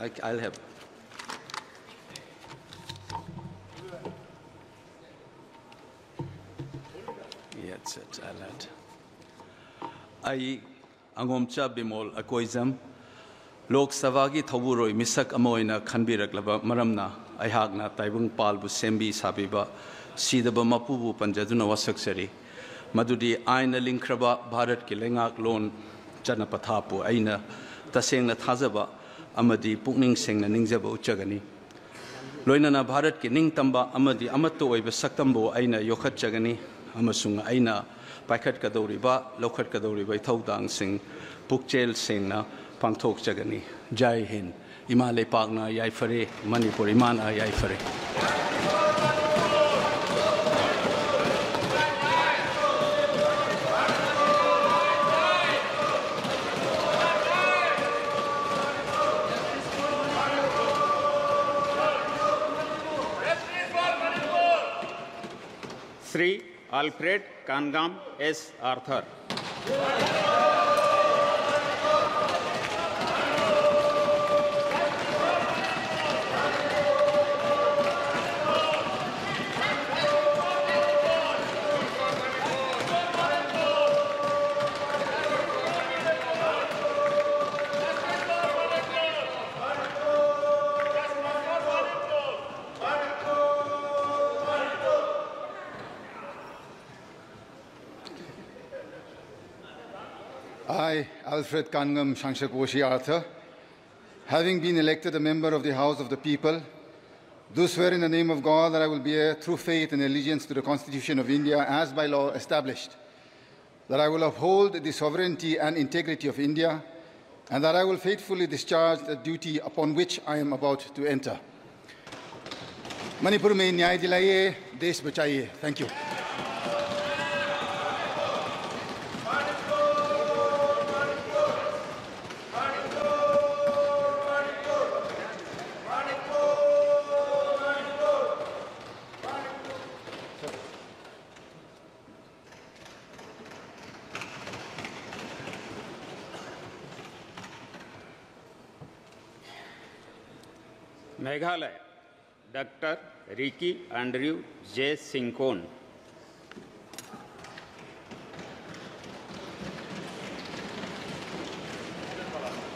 I'll have. Yes, I'll add. I Angomcha Bimol Akoizam Lok Savagi Tawuroi Misak Amoina Kanbiraklaba Maramna Ayhagna Taibung Palbu Sembi Sabiba Sidaba Mapubu Panjaduna Wasaksari Madudi Aina Linkraba Bharat Kilengak Lon Janapathapu Aina Tasengna Thazaba Amadi Pukning Sengna Ningzaba Uchagani Loinana Bharat Ki Ning Tamba Amadi Amato Oiba Saktambo Aina Yokhat Jagani Amasung Aina Paikat Kadoriba Lokhat Kadoriba Thaudang Sing Pukchel Sengna Pangthok Jagani Jai Hind Imale Pagna Yai Fare Manipur Imana Yai Fare. Sri Alfred Kangam S. Arthur. I, Alfred Kangam Shangshakoshi Arthur, having been elected a member of the House of the People, do swear in the name of God that I will bear true faith and allegiance to the Constitution of India as by law established, that I will uphold the sovereignty and integrity of India, and that I will faithfully discharge the duty upon which I am about to enter. Manipur mein nyay dilaiye, desh bachaiye. Thank you. Meghalaya, Dr. Ricky Andrew J. Sinkon.